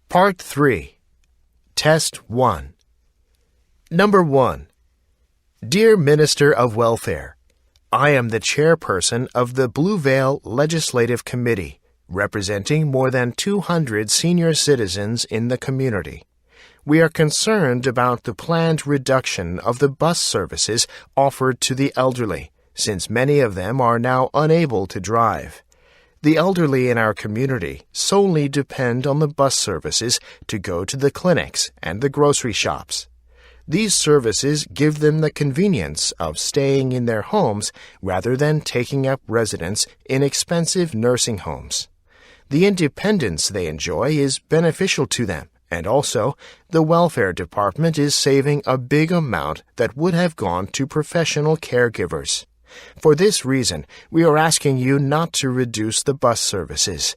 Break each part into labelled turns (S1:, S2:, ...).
S1: Part 3. Test 1. Number 1. Dear Minister of Welfare, I am the chairperson of the Blue Veil Legislative Committee, representing more than 200 senior citizens in the community. We are concerned about the planned reduction of the bus services offered to the elderly, since many of them are now unable to drive. The elderly in our community solely depend on the bus services to go to the clinics and the grocery shops. These services give them the convenience of staying in their homes rather than taking up residence in expensive nursing homes. The independence they enjoy is beneficial to them, and also the welfare department is saving a big amount that would have gone to professional caregivers. For this reason, we are asking you not to reduce the bus services.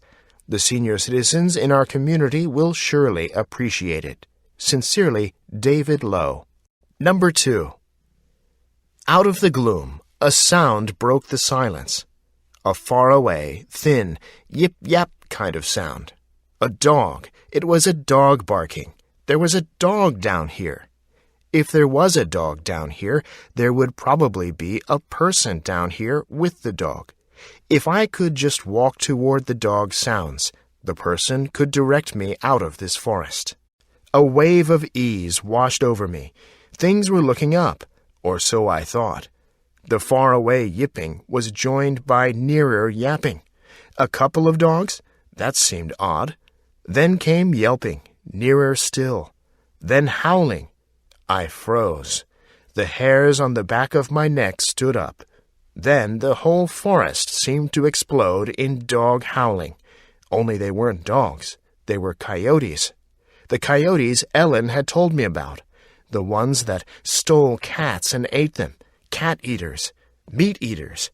S1: The senior citizens in our community will surely appreciate it. Sincerely, David Lowe. Number 2. Out of the gloom, a sound broke the silence. A faraway, thin, yip-yap kind of sound. A dog. It was a dog barking. There was a dog down here. If there was a dog down here, there would probably be a person down here with the dog. If I could just walk toward the dog's sounds, the person could direct me out of this forest. A wave of ease washed over me. Things were looking up, or so I thought. The faraway yipping was joined by nearer yapping. A couple of dogs? That seemed odd. Then came yelping, nearer still. Then howling. I froze. The hairs on the back of my neck stood up. Then the whole forest seemed to explode in dog howling. Only they weren't dogs. They were coyotes. The coyotes Ellen had told me about. The ones that stole cats and ate them. Cat eaters. Meat eaters.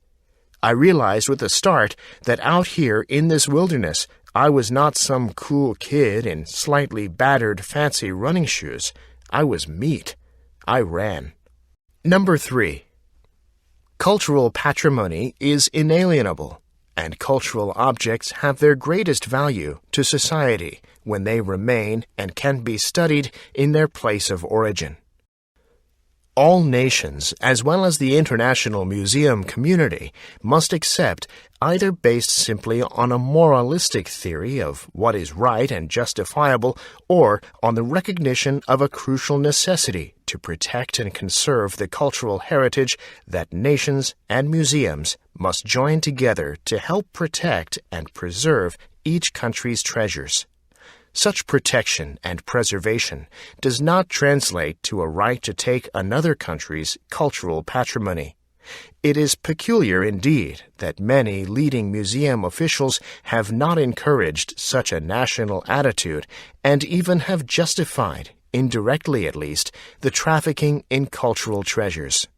S1: I realized with a start that out here in this wilderness, I was not some cool kid in slightly battered fancy running shoes. I was meat. I ran. Number 3. Cultural patrimony is inalienable, and cultural objects have their greatest value to society when they remain and can be studied in their place of origin. All nations, as well as the international museum community, must accept, either based simply on a moralistic theory of what is right and justifiable, or on the recognition of a crucial necessity to protect and conserve the cultural heritage, that nations and museums must join together to help protect and preserve each country's treasures. Such protection and preservation does not translate to a right to take another country's cultural patrimony. It is peculiar indeed that many leading museum officials have not encouraged such a national attitude and even have justified, indirectly at least, the trafficking in cultural treasures.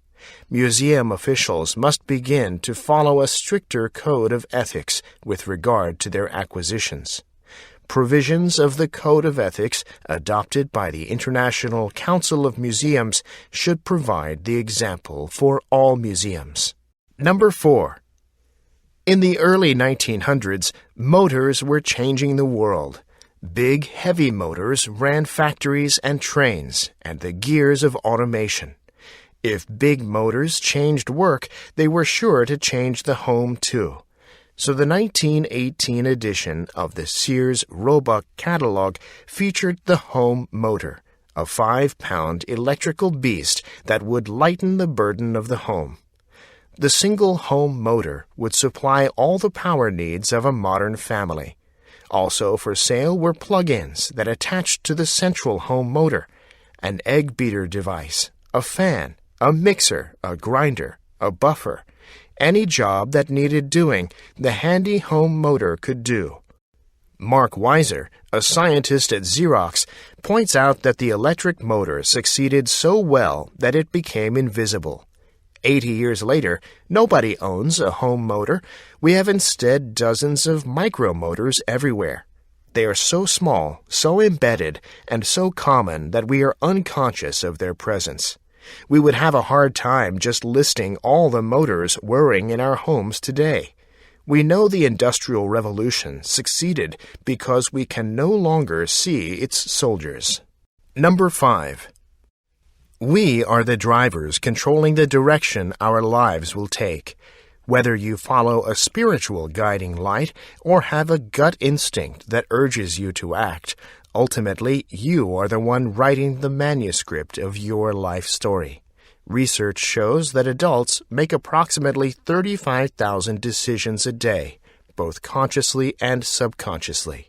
S1: Museum officials must begin to follow a stricter code of ethics with regard to their acquisitions. Provisions of the Code of Ethics adopted by the International Council of Museums should provide the example for all museums. Number 4. In the early 1900s, motors were changing the world. Big, heavy motors ran factories and trains and the gears of automation. If big motors changed work, they were sure to change the home too. So the 1918 edition of the Sears Roebuck catalog featured the home motor, a 5-pound electrical beast that would lighten the burden of the home. The single home motor would supply all the power needs of a modern family. Also for sale were plug-ins that attached to the central home motor, an egg beater device, a fan, a mixer, a grinder, a buffer. Any job that needed doing, the handy home motor could do. Mark Weiser, a scientist at Xerox, points out that the electric motor succeeded so well that it became invisible. 80 years later, nobody owns a home motor. We have instead dozens of micromotors everywhere. They are so small, so embedded, and so common that we are unconscious of their presence. We would have a hard time just listing all the motors whirring in our homes today. We know the Industrial Revolution succeeded because we can no longer see its soldiers. Number 5. We are the drivers controlling the direction our lives will take. Whether you follow a spiritual guiding light or have a gut instinct that urges you to act, ultimately you are the one writing the manuscript of your life story. Research shows that adults make approximately 35,000 decisions a day, both consciously and subconsciously.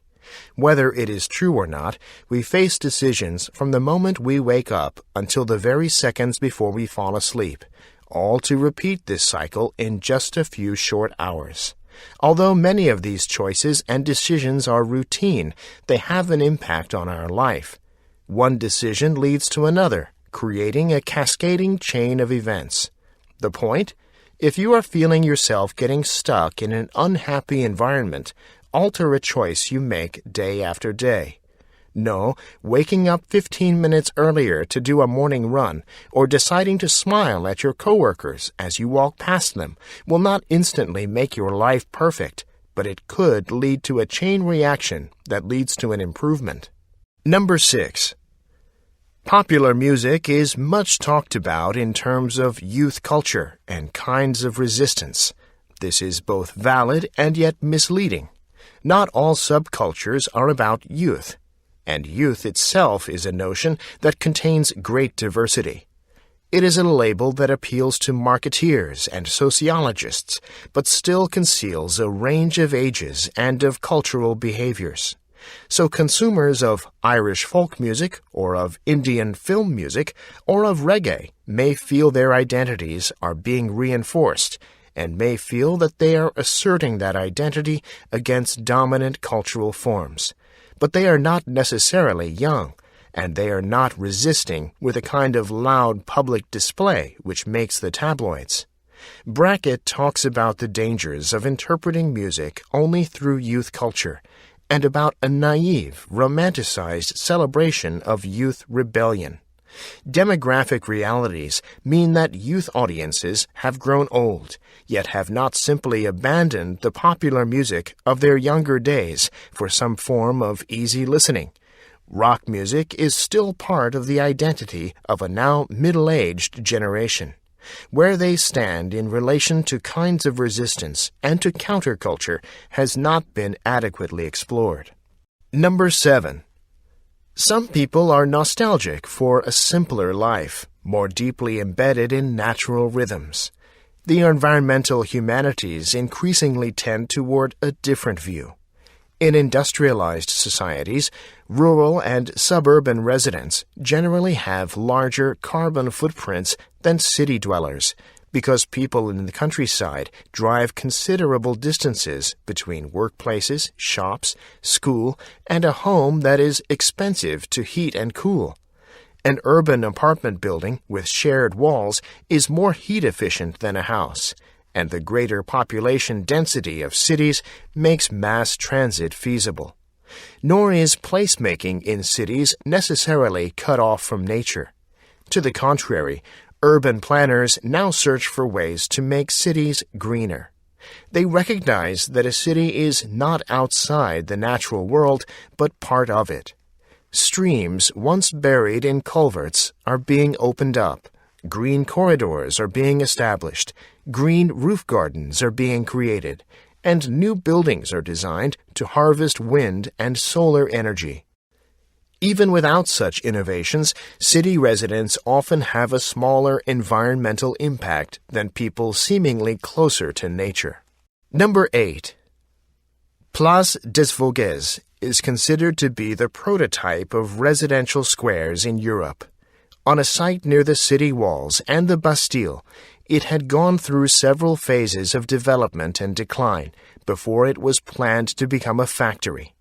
S1: Whether it is true or not, we face decisions from the moment we wake up until the very seconds before we fall asleep, all to repeat this cycle in just a few short hours. Although many of these choices and decisions are routine, they have an impact on our life. One decision leads to another, creating a cascading chain of events. The point? If you are feeling yourself getting stuck in an unhappy environment, alter a choice you make day after day. No, waking up 15 minutes earlier to do a morning run or deciding to smile at your coworkers as you walk past them will not instantly make your life perfect, but it could lead to a chain reaction that leads to an improvement. Number 6. Popular music is much talked about in terms of youth culture and kinds of resistance. This is both valid and yet misleading. Not all subcultures are about youth, and youth itself is a notion that contains great diversity. It is a label that appeals to marketeers and sociologists, but still conceals a range of ages and of cultural behaviors. So consumers of Irish folk music, or of Indian film music, or of reggae may feel their identities are being reinforced, and may feel that they are asserting that identity against dominant cultural forms. But they are not necessarily young, and they are not resisting with a kind of loud public display which makes the tabloids. Brackett talks about the dangers of interpreting music only through youth culture, and about a naive, romanticized celebration of youth rebellion. Demographic realities mean that youth audiences have grown old, yet have not simply abandoned the popular music of their younger days for some form of easy listening. Rock music is still part of the identity of a now middle-aged generation. Where they stand in relation to kinds of resistance and to counterculture has not been adequately explored. Number 7. Some people are nostalgic for a simpler life, more deeply embedded in natural rhythms. The environmental humanities increasingly tend toward a different view. In industrialized societies, rural and suburban residents generally have larger carbon footprints than city dwellers, because people in the countryside drive considerable distances between workplaces, shops, school, and a home that is expensive to heat and cool. An urban apartment building with shared walls is more heat efficient than a house, and the greater population density of cities makes mass transit feasible. Nor is placemaking in cities necessarily cut off from nature. To the contrary, urban planners now search for ways to make cities greener. They recognize that a city is not outside the natural world, but part of it. Streams once buried in culverts are being opened up. Green corridors are being established. Green roof gardens are being created. And new buildings are designed to harvest wind and solar energy. Even without such innovations, city residents often have a smaller environmental impact than people seemingly closer to nature. Number 8. Place des Vosges is considered to be the prototype of residential squares in Europe. On a site near the city walls and the Bastille, it had gone through several phases of development and decline before it was planned to become a factory.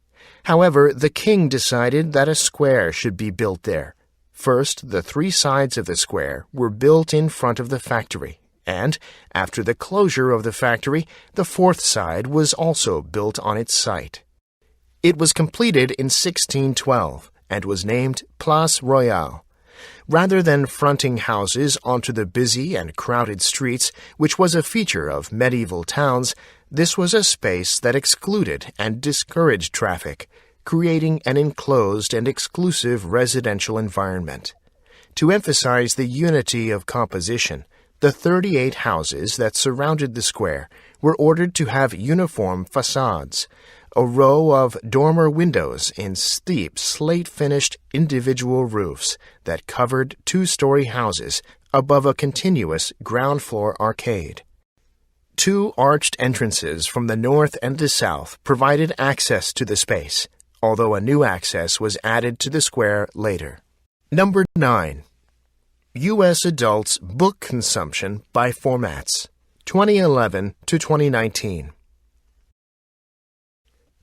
S1: However, the king decided that a square should be built there. First, the 3 sides of the square were built in front of the factory, and, after the closure of the factory, the 4th side was also built on its site. It was completed in 1612 and was named Place Royale. Rather than fronting houses onto the busy and crowded streets, which was a feature of medieval towns, This was a space that excluded and discouraged traffic, creating an enclosed and exclusive residential environment. To emphasize the unity of composition, the 38 houses that surrounded the square were ordered to have uniform facades, a row of dormer windows in steep, slate-finished individual roofs that covered two-story houses above a continuous ground-floor arcade. 2 arched entrances from the north and the south provided access to the space, although a new access was added to the square later. Number 9. U.S. adults' book consumption by formats, 2011 to 2019.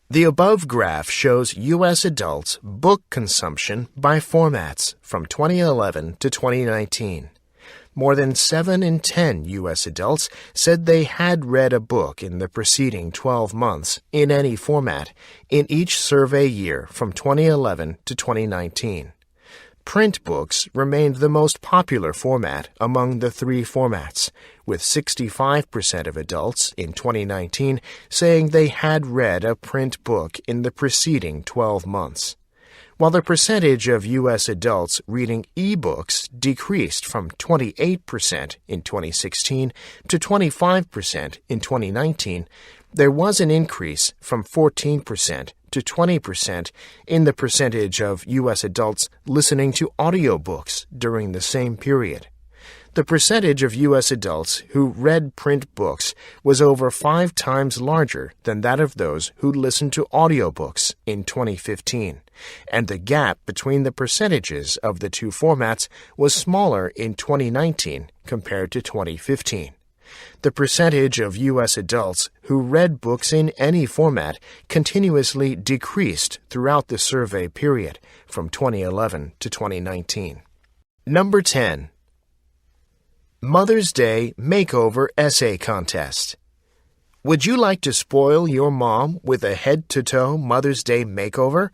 S1: The above graph shows U.S. adults' book consumption by formats from 2011 to 2019. More than 7 in 10 U.S. adults said they had read a book in the preceding 12 months in any format in each survey year from 2011 to 2019. Print books remained the most popular format among the 3 formats, with 65% of adults in 2019 saying they had read a print book in the preceding 12 months. While the percentage of U.S. adults reading e-books decreased from 28% in 2016 to 25% in 2019, there was an increase from 14% to 20% in the percentage of U.S. adults listening to audiobooks during the same period. The percentage of U.S. adults who read print books was over 5 times larger than that of those who listened to audiobooks in 2015, and the gap between the percentages of the 2 formats was smaller in 2019 compared to 2015. The percentage of U.S. adults who read books in any format continuously decreased throughout the survey period from 2011 to 2019. Number 10. Mother's Day Makeover Essay Contest. Would you like to spoil your mom with a head-to-toe Mother's Day makeover?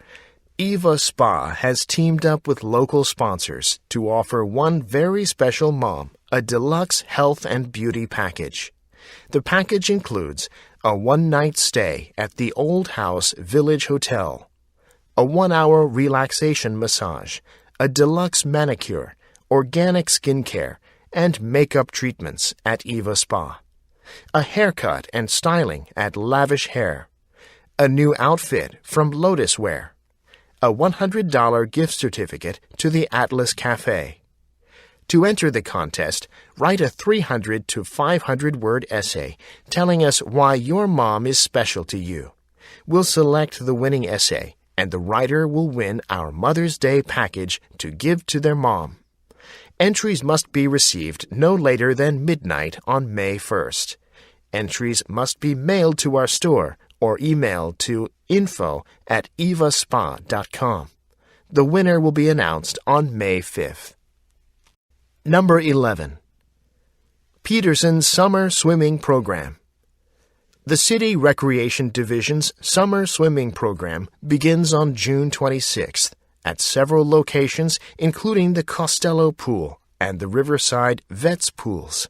S1: Eva Spa has teamed up with local sponsors to offer one very special mom a deluxe health and beauty package. The package includes a one-night stay at the Old House Village Hotel, a 1-hour relaxation massage, a deluxe manicure, organic skincare, and makeup treatments at Eva Spa, a haircut and styling at Lavish Hair, a new outfit from Lotus Wear, a $100 gift certificate to the Atlas Cafe. To enter the contest, write a 300 to 500-word essay telling us why your mom is special to you. We'll select the winning essay, and the writer will win our Mother's Day package to give to their mom. Entries must be received no later than midnight on May 1st. Entries must be mailed to our store or emailed to info@evaspa.com. The winner will be announced on May 5th. Number 11. Peterson's Summer Swimming Program. The City Recreation Division's Summer Swimming Program begins on June 26th at several locations including the Costello Pool and the Riverside Vets Pools.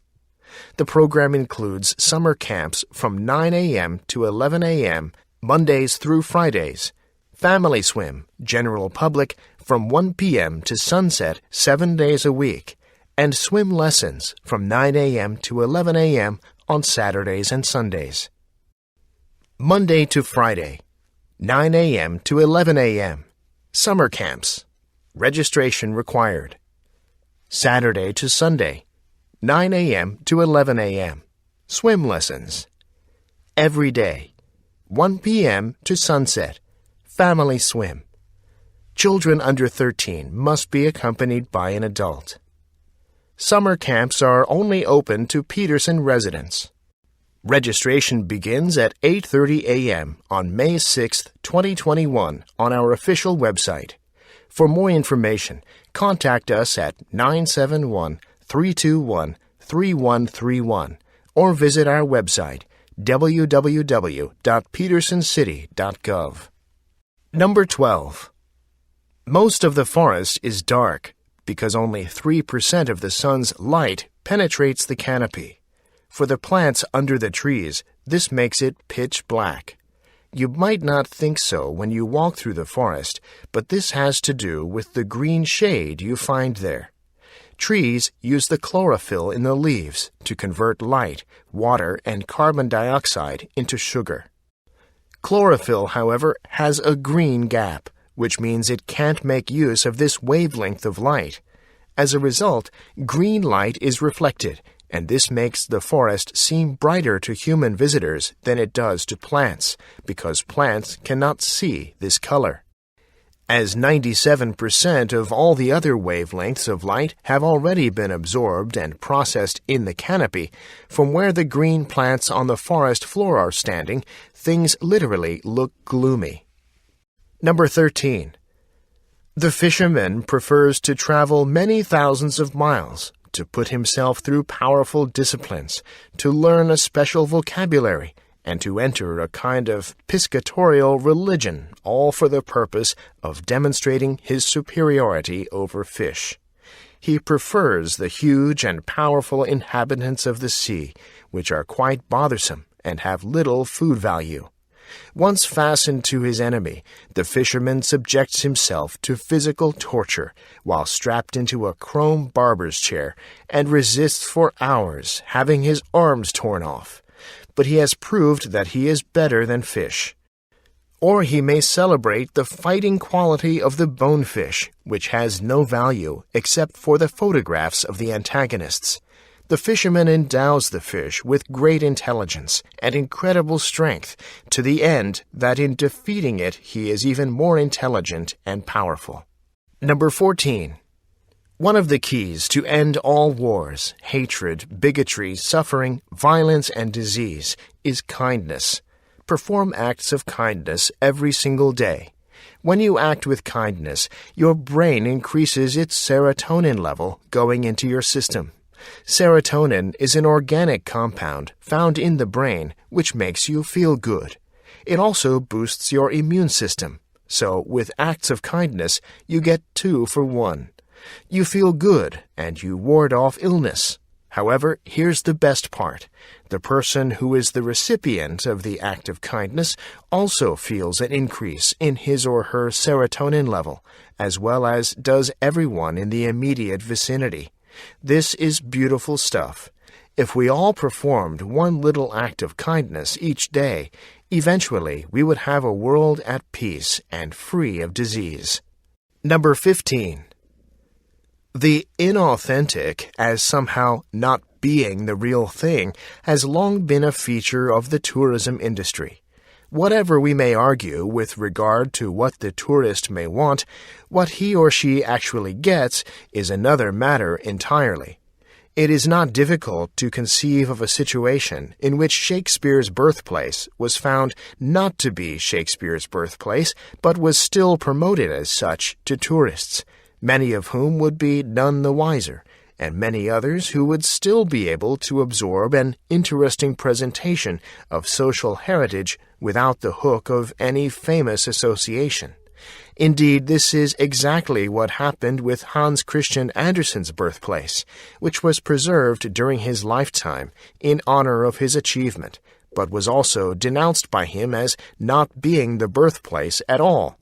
S1: The program includes summer camps from 9 a.m. to 11 a.m. Mondays through Fridays, family swim, general public from 1 p.m. to sunset 7 days a week, and swim lessons from 9 a.m. to 11 a.m. on Saturdays and Sundays. Monday to Friday, 9 a.m. to 11 a.m. Summer camps. Registration required. Saturday to Sunday, 9 a.m. to 11 a.m. Swim lessons. Every day, 1 p.m. to sunset. Family swim. Children under 13 must be accompanied by an adult. Summer camps are only open to Peterson residents. Registration begins at 8:30 a.m. on May 6, 2021 on our official website. For more information, contact us at 971-321-3131 or visit our website www.petersoncity.gov. Number 12. Most of the forest is dark because only 3% of the sun's light penetrates the canopy. For the plants under the trees, This makes it pitch black. You might not think so when you walk through the forest, but this has to do with the green shade you find there. Trees use the chlorophyll in the leaves to convert light, water, and carbon dioxide into sugar. Chlorophyll, however, has a green gap, which means it can't make use of this wavelength of light. As a result, green light is reflected, and this makes the forest seem brighter to human visitors than it does to plants, because plants cannot see this color. As 97% of all the other wavelengths of light have already been absorbed and processed in the canopy, from where the green plants on the forest floor are standing, things literally look gloomy. Number 13. The fisherman prefers to travel many thousands of miles to put himself through powerful disciplines, to learn a special vocabulary, and to enter a kind of piscatorial religion, all for the purpose of demonstrating his superiority over fish. He prefers the huge and powerful inhabitants of the sea, which are quite bothersome and have little food value. Once fastened to his enemy, the fisherman subjects himself to physical torture while strapped into a chrome barber's chair and resists for hours, having his arms torn off. But he has proved that he is better than fish. Or he may celebrate the fighting quality of the bonefish, which has no value except for the photographs of the antagonists. The fisherman endows the fish with great intelligence and incredible strength, to the end that in defeating it he is even more intelligent and powerful. Number 14. One of the keys to end all wars, hatred, bigotry, suffering, violence, and disease is kindness. Perform acts of kindness every single day. When you act with kindness, your brain increases its serotonin level going into your system. Serotonin is an organic compound found in the brain which makes you feel good. It also boosts your immune system. So, with acts of kindness, you get 2 for 1. You feel good and you ward off illness. However, here's the best part. The person who is the recipient of the act of kindness also feels an increase in his or her serotonin level, as well as does everyone in the immediate vicinity. This is beautiful stuff. If we all performed one little act of kindness each day, eventually we would have a world at peace and free of disease. Number 15. The inauthentic, as somehow not being the real thing, has long been a feature of the tourism industry. Whatever we may argue with regard to what the tourist may want, what he or she actually gets is another matter entirely. It is not difficult to conceive of a situation in which Shakespeare's birthplace was found not to be Shakespeare's birthplace, but was still promoted as such to tourists, many of whom would be none the wiser, and many others who would still be able to absorb an interesting presentation of social heritage without the hook of any famous association. Indeed, this is exactly what happened with Hans Christian Andersen's birthplace, which was preserved during his lifetime in honor of his achievement, but was also denounced by him as not being the birthplace at all.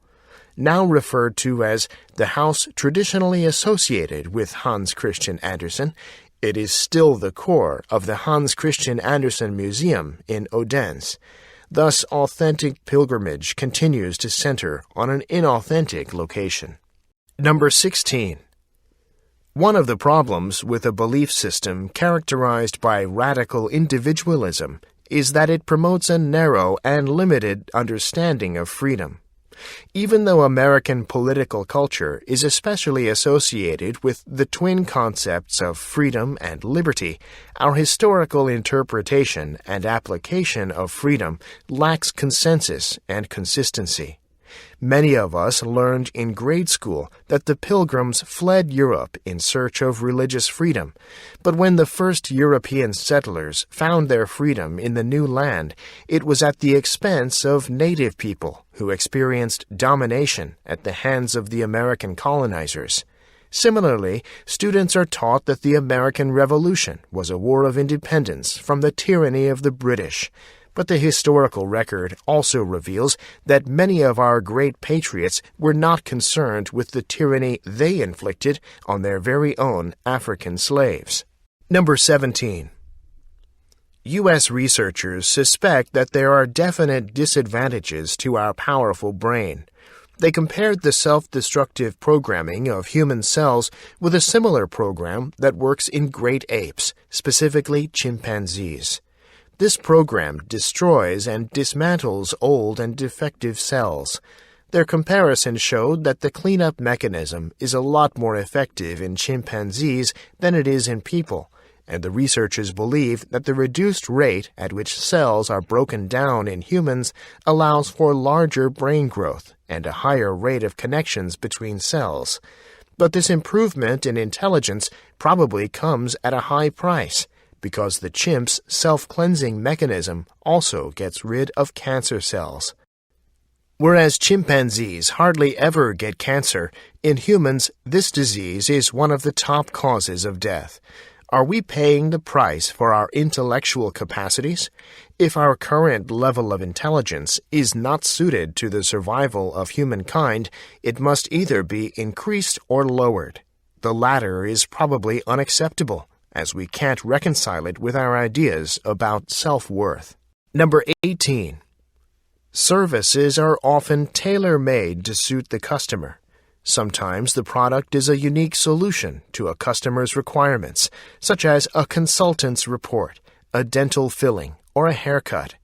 S1: Now referred to as the house traditionally associated with Hans Christian Andersen, it is still the core of the Hans Christian Andersen Museum in Odense. Thus, authentic pilgrimage continues to center on an inauthentic location. Number 16. One of the problems with a belief system characterized by radical individualism is that it promotes a narrow and limited understanding of freedom. Even though American political culture is especially associated with the twin concepts of freedom and liberty, our historical interpretation and application of freedom lacks consensus and consistency. Many of us learned in grade school that the Pilgrims fled Europe in search of religious freedom, but when the first European settlers found their freedom in the new land, it was at the expense of native people who experienced domination at the hands of the American colonizers. Similarly, students are taught that the American Revolution was a war of independence from the tyranny of the British, but the historical record also reveals that many of our great patriots were not concerned with the tyranny they inflicted on their very own African slaves. Number 17. U.S. researchers suspect that there are definite disadvantages to our powerful brain. They compared the self-destructive programming of human cells with a similar program that works in great apes, specifically chimpanzees. This program destroys and dismantles old and defective cells. Their comparison showed that the cleanup mechanism is a lot more effective in chimpanzees than it is in people, and the researchers believe that the reduced rate at which cells are broken down in humans allows for larger brain growth and a higher rate of connections between cells. But this improvement in intelligence probably comes at a high price, because the chimp's self-cleansing mechanism also gets rid of cancer cells. Whereas chimpanzees hardly ever get cancer, in humans this disease is one of the top causes of death. Are we paying the price for our intellectual capacities? If our current level of intelligence is not suited to the survival of humankind, it must either be increased or lowered. The latter is probably unacceptable, as we can't reconcile it with our ideas about self-worth. Number 18. Services are often tailor-made to suit the customer. Sometimes the product is a unique solution to a customer's requirements, such as a consultant's report, a dental filling, or a haircut.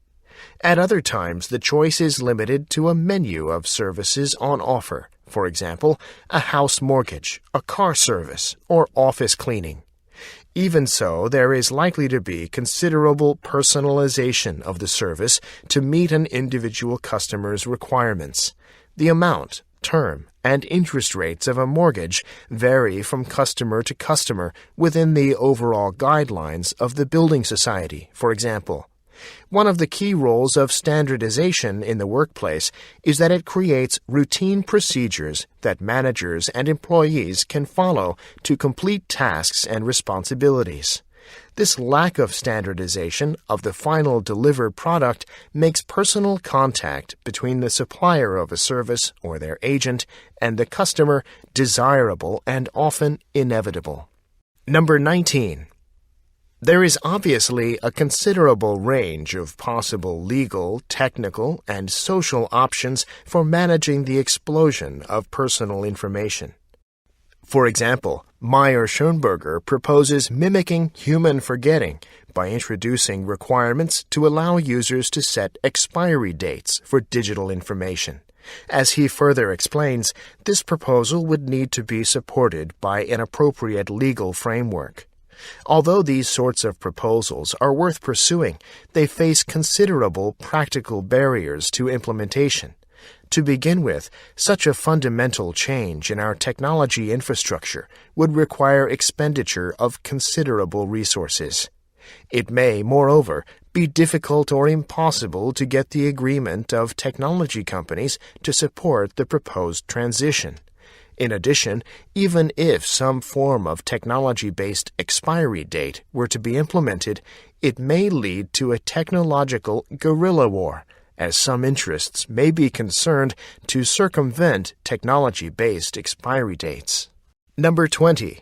S1: At other times, the choice is limited to a menu of services on offer, for example, a house mortgage, a car service, or office cleaning. Even so, there is likely to be considerable personalization of the service to meet an individual customer's requirements. The amount, term, and interest rates of a mortgage vary from customer to customer within the overall guidelines of the building society, for example. One of the key roles of standardization in the workplace is that it creates routine procedures that managers and employees can follow to complete tasks and responsibilities. This lack of standardization of the final delivered product makes personal contact between the supplier of a service or their agent and the customer desirable and often inevitable. Number 19. There is obviously a considerable range of possible legal, technical, and social options for managing the explosion of personal information. For example, Meyer-Schoenberger proposes mimicking human forgetting by introducing requirements to allow users to set expiry dates for digital information. As he further explains, this proposal would need to be supported by an appropriate legal framework. Although these sorts of proposals are worth pursuing, they face considerable practical barriers to implementation. To begin with, such a fundamental change in our technology infrastructure would require expenditure of considerable resources. It may, moreover, be difficult or impossible to get the agreement of technology companies to support the proposed transition. In addition, even if some form of technology-based expiry date were to be implemented, it may lead to a technological guerrilla war, as some interests may be concerned to circumvent technology-based expiry dates. Number 20.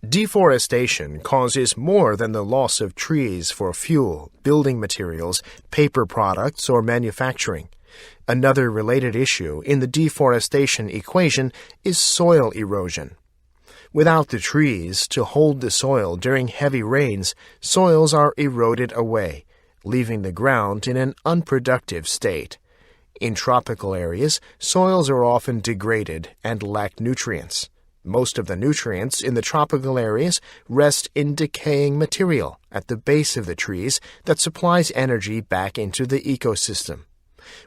S1: Deforestation causes more than the loss of trees for fuel, building materials, paper products, or manufacturing. Another related issue in the deforestation equation is soil erosion. Without the trees to hold the soil during heavy rains, soils are eroded away, leaving the ground in an unproductive state. In tropical areas, soils are often degraded and lack nutrients. Most of the nutrients in the tropical areas rest in decaying material at the base of the trees that supplies energy back into the ecosystem.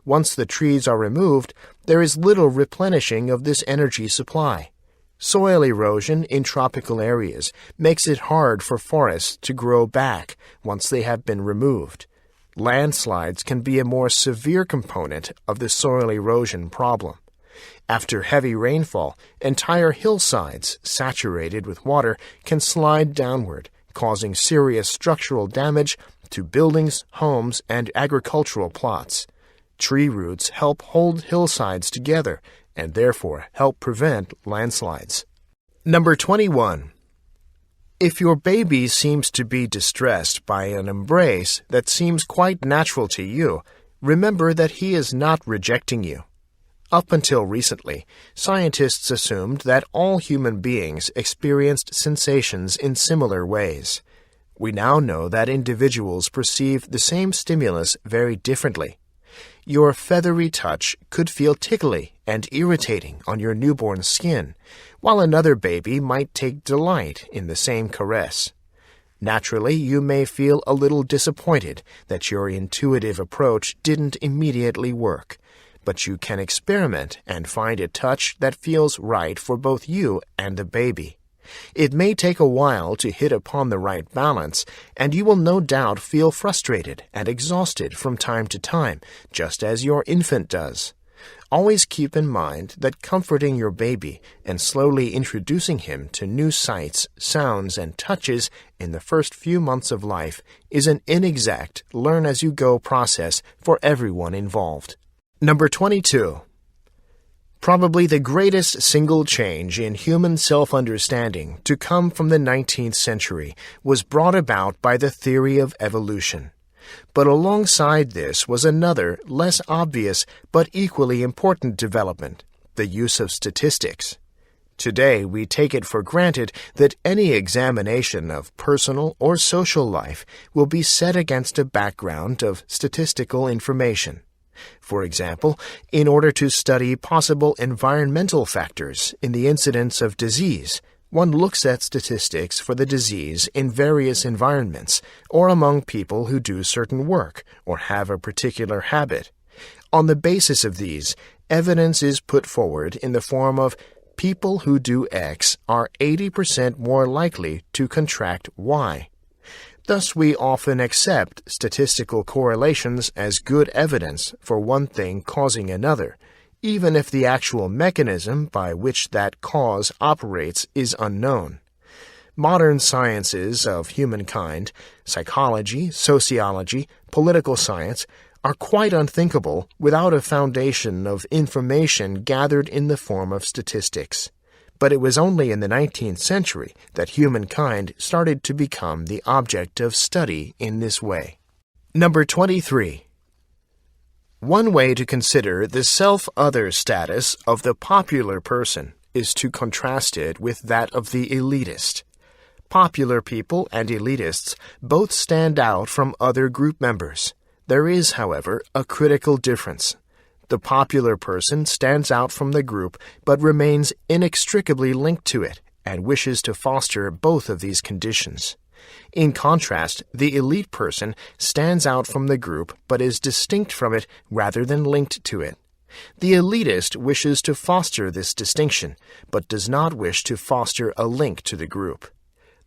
S1: Once the trees are removed, there is little replenishing of this energy supply. Soil erosion in tropical areas makes it hard for forests to grow back once they have been removed. Landslides can be a more severe component of the soil erosion problem. After heavy rainfall, entire hillsides saturated with water can slide downward, causing serious structural damage to buildings, homes, and agricultural plots. Tree roots help hold hillsides together and therefore help prevent landslides. Number 21. If your baby seems to be distressed by an embrace that seems quite natural to you, remember that he is not rejecting you. Up until recently, scientists assumed that all human beings experienced sensations in similar ways. We now know that individuals perceive the same stimulus very differently. Your feathery touch could feel tickly and irritating on your newborn's skin, while another baby might take delight in the same caress. Naturally, you may feel a little disappointed that your intuitive approach didn't immediately work, but you can experiment and find a touch that feels right for both you and the baby. It may take a while to hit upon the right balance, and you will no doubt feel frustrated and exhausted from time to time, just as your infant does. Always keep in mind that comforting your baby and slowly introducing him to new sights, sounds, and touches in the first few months of life is an inexact learn-as-you-go process for everyone involved. Number 22. Probably the greatest single change in human self-understanding to come from the 19th century was brought about by the theory of evolution. But alongside this was another, less obvious, but equally important development, the use of statistics. Today, we take it for granted that any examination of personal or social life will be set against a background of statistical information. For example, in order to study possible environmental factors in the incidence of disease, one looks at statistics for the disease in various environments or among people who do certain work or have a particular habit. On the basis of these, evidence is put forward in the form of people who do X are 80% more likely to contract Y. Thus, we often accept statistical correlations as good evidence for one thing causing another, even if the actual mechanism by which that cause operates is unknown. Modern sciences of humankind, psychology, sociology, political science, are quite unthinkable without a foundation of information gathered in the form of statistics. But it was only in the 19th century that humankind started to become the object of study in this way. Number 23. One way to consider the self-other status of the popular person is to contrast it with that of the elitist. Popular people and elitists both stand out from other group members. There is, however, a critical difference. The popular person stands out from the group but remains inextricably linked to it and wishes to foster both of these conditions. In contrast, the elite person stands out from the group but is distinct from it rather than linked to it. The elitist wishes to foster this distinction but does not wish to foster a link to the group.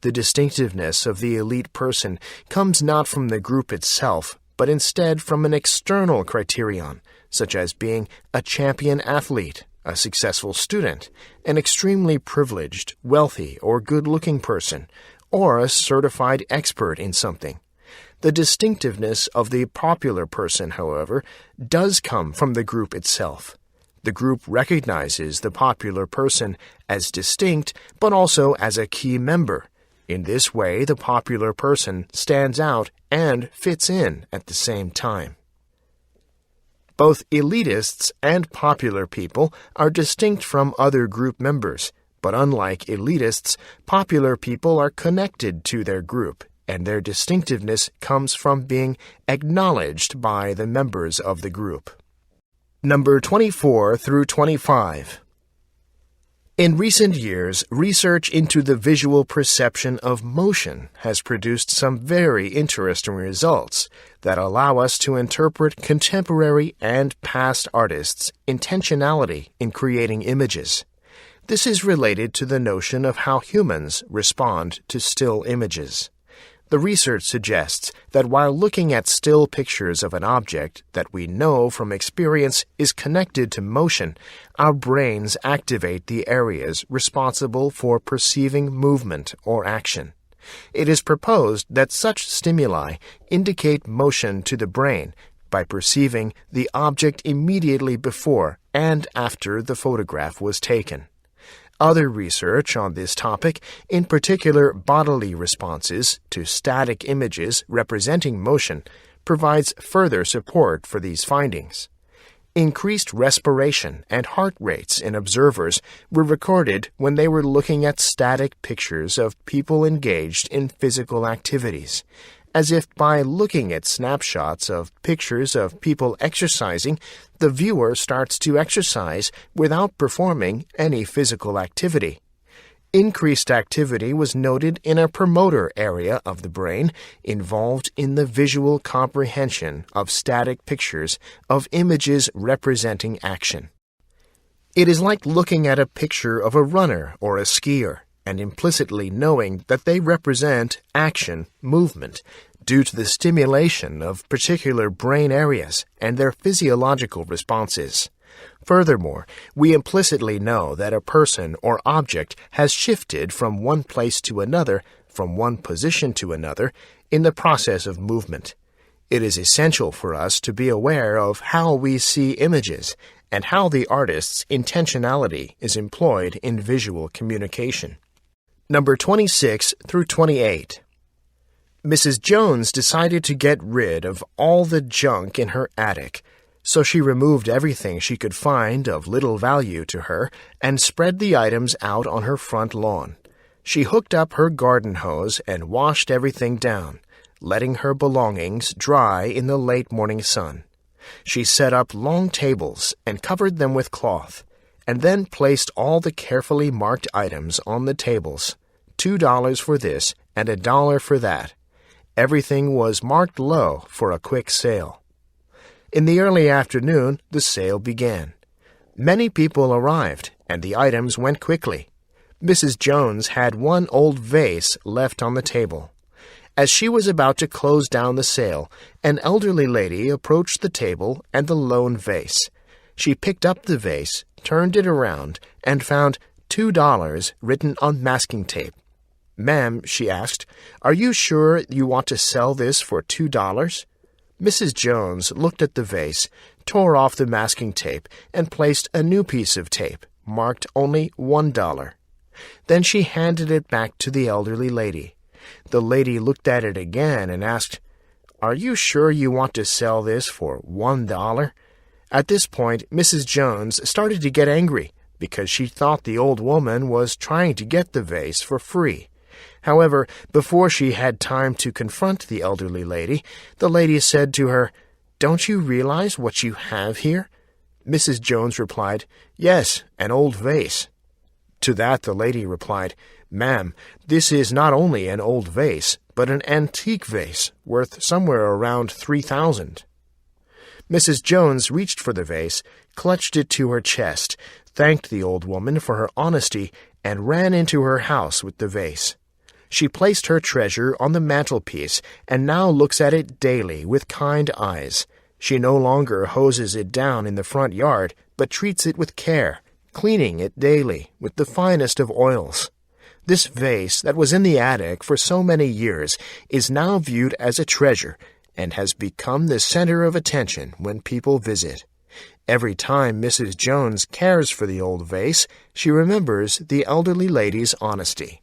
S1: The distinctiveness of the elite person comes not from the group itself but instead from an external criterion, such as being a champion athlete, a successful student, an extremely privileged, wealthy, or good-looking person, or a certified expert in something. The distinctiveness of the popular person, however, does come from the group itself. The group recognizes the popular person as distinct, but also as a key member. In this way, the popular person stands out and fits in at the same time. Both elitists and popular people are distinct from other group members, but unlike elitists, popular people are connected to their group, and their distinctiveness comes from being acknowledged by the members of the group. Number 24 through 25. In recent years, research into the visual perception of motion has produced some very interesting results that allow us to interpret contemporary and past artists' intentionality in creating images. This is related to the notion of how humans respond to still images. The research suggests that while looking at still pictures of an object that we know from experience is connected to motion, our brains activate the areas responsible for perceiving movement or action. It is proposed that such stimuli indicate motion to the brain by perceiving the object immediately before and after the photograph was taken. Other research on this topic, in particular bodily responses to static images representing motion, provides further support for these findings. Increased respiration and heart rates in observers were recorded when they were looking at static pictures of people engaged in physical activities, as if by looking at snapshots of pictures of people exercising, the viewer starts to exercise without performing any physical activity. Increased activity was noted in a promoter area of the brain involved in the visual comprehension of static pictures of images representing action. It is like looking at a picture of a runner or a skier and implicitly knowing that they represent action, movement, due to the stimulation of particular brain areas and their physiological responses. Furthermore, we implicitly know that a person or object has shifted from one place to another, from one position to another, in the process of movement. It is essential for us to be aware of how we see images and how the artist's intentionality is employed in visual communication. Number 26 through 28. Mrs. Jones decided to get rid of all the junk in her attic, so she removed everything she could find of little value to her and spread the items out on her front lawn. She hooked up her garden hose and washed everything down, letting her belongings dry in the late morning sun. She set up long tables and covered them with cloth, and then placed all the carefully marked items on the tables, $2 for this and $1 for that. Everything was marked low for a quick sale. In the early afternoon, the sale began. Many people arrived, and the items went quickly. Mrs. Jones had one old vase left on the table. As she was about to close down the sale, an elderly lady approached the table and the lone vase. She picked up the vase, turned it around, and found $2 written on masking tape. "Ma'am," she asked, "are you sure you want to sell this for $2? Mrs. Jones looked at the vase, tore off the masking tape, and placed a new piece of tape, marked only $1. Then she handed it back to the elderly lady. The lady looked at it again and asked, "Are you sure you want to sell this for $1? At this point, Mrs. Jones started to get angry because she thought the old woman was trying to get the vase for free. However, before she had time to confront the elderly lady, the lady said to her, "Don't you realize what you have here?" Mrs. Jones replied, "Yes, an old vase." To that the lady replied, "Ma'am, this is not only an old vase, but an antique vase worth somewhere around $3,000. Mrs. Jones reached for the vase, clutched it to her chest, thanked the old woman for her honesty, and ran into her house with the vase. She placed her treasure on the mantelpiece and now looks at it daily with kind eyes. She no longer hoses it down in the front yard, but treats it with care, cleaning it daily with the finest of oils. This vase that was in the attic for so many years is now viewed as a treasure and has become the center of attention when people visit. Every time Mrs. Jones cares for the old vase, she remembers the elderly lady's honesty.